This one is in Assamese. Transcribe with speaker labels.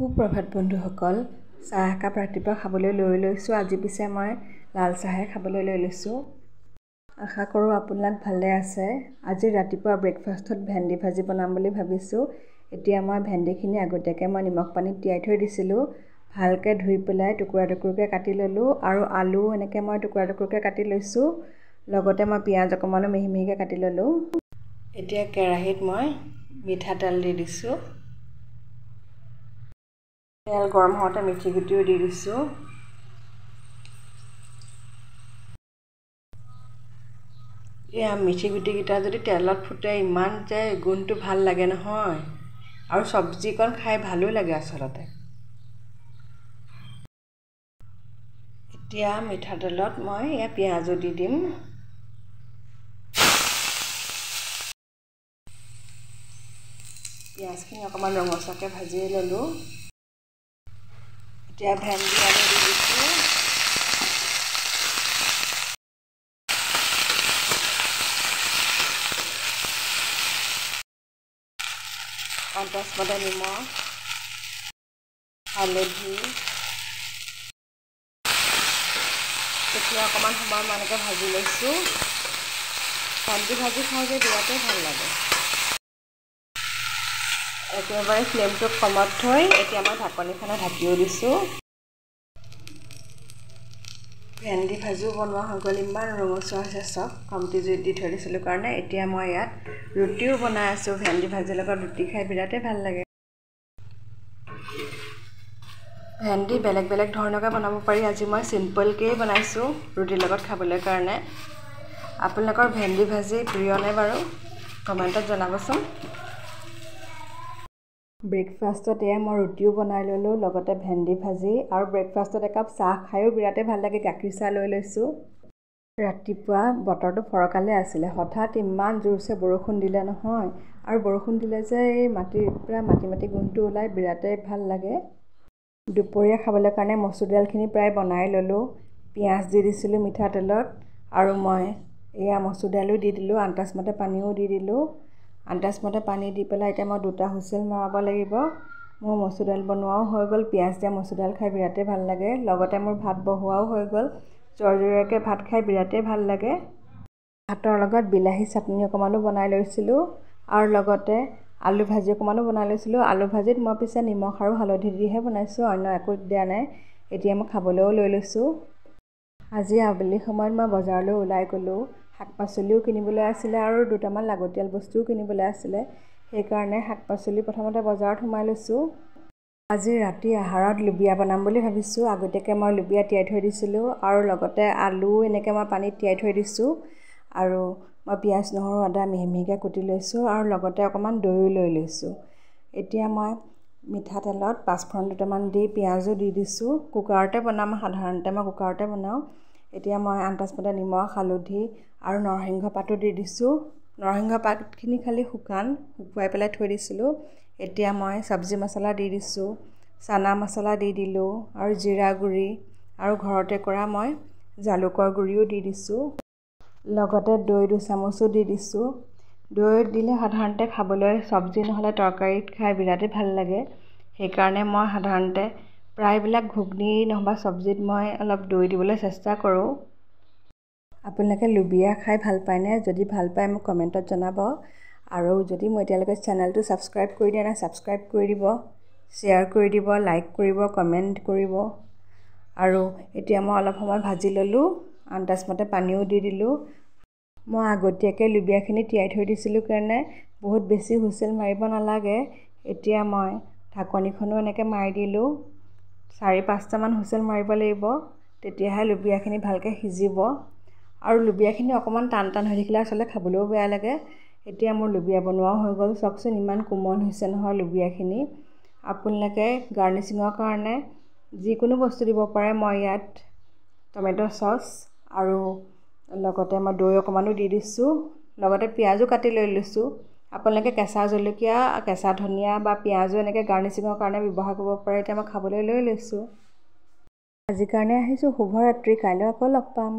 Speaker 1: সুপ্ৰভাত বন্ধুসকল, চাহ একাপ ৰাতিপুৱা খাবলৈ লৈ লৈছোঁ। আজি পিছে মই লাল চাহে খাবলৈ লৈ লৈছোঁ। আশা কৰোঁ আপোনালোক ভালে আছে। আজি ৰাতিপুৱা ব্ৰেকফাষ্টত ভেন্দি ভাজি বনাম বুলি ভাবিছোঁ। এতিয়া মই ভেন্দিখিনি আগতীয়াকৈ নিমখ পানীত তিয়াই থৈ দিছিলোঁ। ভালকৈ ধুই পেলাই টুকুৰা টুকুৰকৈ কাটি ল'লোঁ আৰু আলু এনেকৈ মই টুকুৰা টুকুৰকৈ কাটি লৈছোঁ। লগতে মই পিঁয়াজ অকণমানো মিহি মিহিকৈ কাটি ল'লোঁ। এতিয়া কেৰাহীত মই মিঠাতেল দি দিছোঁ। তেল গৰম হওঁতে মিঠি গুটিও দি দিছোঁ। এয়া মিঠি গুটিকেইটা যদি তেলত ফুটে ইমান যে গোন্ধটো ভাল লাগে নহয়, আৰু চব্জিকণ খাই ভালো লাগে আচলতে। এতিয়া মিঠাতেলত মই এয়া পিঁয়াজো দি দিম। পিঁয়াজখিনি অকণমান ৰঙচুৱাকৈ ভাজি ল'লোঁ। এতিয়া ভেন্দি আলু দি দিছোঁ। আন্দাজমতে নিমখ, হালধি। এতিয়া অকণমান সময় মই এনেকৈ ভাজি লৈছোঁ। ভেন্দি ভাজি খাই যে বিৰাটেই ভাল লাগে। একেবাৰে ফ্লেমটো কমত থৈ এতিয়া মই ঢাকনিখনে ঢাকিও দিছোঁ। ভেন্দি ভাজিও বনোৱা হৈ গ'ল। ইমান ৰঙচুৱা হৈছে চব, কমটি জুইত দি থৈ দিছিলোঁ কাৰণে। এতিয়া মই ইয়াত ৰুটিও বনাই আছোঁ। ভেন্দি ভাজিৰ লগত ৰুটি খাই বিৰাটেই ভাল লাগে। ভেন্দি বেলেগ বেলেগ ধৰণকৈ বনাব পাৰি। আজি মই চিম্পলকৈয়ে বনাইছোঁ ৰুটিৰ লগত খাবলৈ কাৰণে। আপোনালোকৰ ভেন্দি ভাজি প্ৰিয়নে বাৰু? কমেণ্টত জনাবচোন। ব্ৰেকফাষ্টত এয়া মই ৰুটিও বনাই ল'লোঁ, লগতে ভেন্দি ভাজি, আৰু ব্ৰেকফাষ্টত একাপ চাহ খায়ো বিৰাটেই ভাল লাগে। গাখীৰ চাহ লৈ লৈছোঁ। ৰাতিপুৱা বতৰটো ফৰকালে আছিলে, হঠাৎ ইমান জোৰছে বৰষুণ দিলে নহয়, আৰু বৰষুণ দিলে যে এই মাটিৰ পৰা মাটি গোন্ধটো ওলাই বিৰাটেই ভাল লাগে। দুপৰীয়া খাবলৈ কাৰণে মচুৰ দাইলখিনি প্ৰায় বনাই ল'লোঁ। পিঁয়াজ দি দিছিলোঁ মিঠাতেলত, আৰু মই এয়া মচুৰ দাইলো দি দিলোঁ। আন্দাজমতে পানীও দি দিলোঁ। আন্দাজমতে পানী দি পেলাই এতিয়া মই 2টা হুইচেল মৰাব লাগিব। মোৰ মচুৰ দাইল বনোৱাও হৈ গ'ল। পিঁয়াজ দিয়া মচুৰ দাইল খাই বিৰাটেই ভাল লাগে। লগতে মোৰ ভাত বহোৱাও হৈ গ'ল। জৰজৰীয়াকৈ ভাত খাই বিৰাটেই ভাল লাগে। ভাতৰ লগত বিলাহী চাটনি অকণমানো বনাই লৈছিলোঁ, আৰু লগতে আলু ভাজি অকণমানো বনাই লৈছিলোঁ। আলু ভাজিত মই পিছে নিমখ আৰু হালধি দিহে বনাইছোঁ, অন্য একো দিয়া নাই। এতিয়া মই খাবলৈও লৈ লৈছোঁ। আজি আবেলি সময়ত মই বজাৰলৈ ওলাই গ'লোঁ। শাক পাচলিও কিনিবলৈ আছিলে আৰু দুটামান লাগতিয়াল বস্তুও কিনিবলৈ আছিলে। সেইকাৰণে শাক পাচলি প্ৰথমতে বজাৰত সোমাই লৈছোঁ। আজি ৰাতি আহাৰত লুবিয়া বনাম বুলি ভাবিছোঁ। আগতীয়াকৈ মই লুবিয়া তিয়াই থৈ দিছিলোঁ, আৰু লগতে আলু এনেকৈ মই পানীত তিয়াই থৈ দিছোঁ। আৰু মই পিঁয়াজ নহৰু আদা মিহি মিহিকৈ কুটি লৈছোঁ, আৰু লগতে অকণমান দৈও লৈ লৈছোঁ। এতিয়া মই মিঠাতেলত পাঁচফোৰণ দুটামান দি পিঁয়াজো দি দিছোঁ। কুকাৰতে বনাম, সাধাৰণতে মই কুকাৰতে বনাওঁ। এতিয়া মই আন্দাজমতে নিমখ, হালধি আৰু নৰসিংহ পাতো দি দিছোঁ। নৰসিংহ পাতখিনি খালি শুকুৱাই পেলাই থৈ দিছিলোঁ। এতিয়া মই চব্জি মছলা দি দিছোঁ। চানা মছলা দি দিলোঁ, আৰু জিৰা গুড়ি, আৰু ঘৰতে কৰা মই জালুকৰ গুড়িও দি দিছোঁ। লগতে দৈ 2 চামুচো দি দিছোঁ। দৈ দিলে সাধাৰণতে খাবলৈ চব্জি নহ'লে তৰকাৰীত খাই বিৰাটেই ভাল লাগে। সেইকাৰণে মই সাধাৰণতে প্ৰায়বিলাক ঘুগনি নহ'বা চব্জিত মই অলপ দৈ দিবলৈ চেষ্টা কৰোঁ। আপোনালোকে লুবিয়া খাই ভাল পায়নে? যদি ভাল পায় মোক কমেণ্টত জনাব। আৰু যদি মই এতিয়ালৈকে চেনেলটো ছাবস্ক্ৰাইব কৰি দিয়া নাই, ছাবস্ক্ৰাইব কৰি দিব, শ্বেয়াৰ কৰি দিব, লাইক কৰিব, কমেণ্ট কৰিব। আৰু এতিয়া মই অলপ সময় ভাজি ল'লোঁ। আন্দাজমতে পানীও দি দিলোঁ। মই আগতীয়াকৈ লুবিয়াখিনি তিয়াই থৈ দিছিলোঁ কাৰণে বহুত বেছি হুইচেল মাৰিব নালাগে। এতিয়া মই ঢাকনিখনো এনেকৈ মাৰি দিলোঁ। 4-5টামান হুইচেল মাৰিব লাগিব, তেতিয়াহে লুবিয়াখিনি ভালকৈ সিজিব। আৰু লুবিয়াখিনি অকণমান টান হৈ থাকিলে আচলতে খাবলৈও বেয়া লাগে। এতিয়া মোৰ লুবিয়া বনোৱাও হৈ গ'ল। চাওকচোন ইমান কোমল হৈছে নহয় লুবিয়াখিনি। আপোনালোকে গাৰ্নিচিঙৰ কাৰণে যিকোনো বস্তু দিব পাৰে। মই ইয়াত টমেট' চচ আৰু লগতে মই দৈ অকণমানো দি দিছোঁ। লগতে পিঁয়াজো কাটি লৈ লৈছোঁ। আপোনালোকে কেঁচা জলকীয়া, কেঁচা ধনিয়া বা পিঁয়াজো এনেকৈ গাৰ্নিচিঙৰ কাৰণে ব্যৱহাৰ কৰিব পাৰে। এতিয়া মই খাবলৈ লৈ লৈছোঁ। আজিৰ কাৰণে আহিছোঁ। শুভৰাত্ৰি। কাইলৈ আকৌ লগ পাম।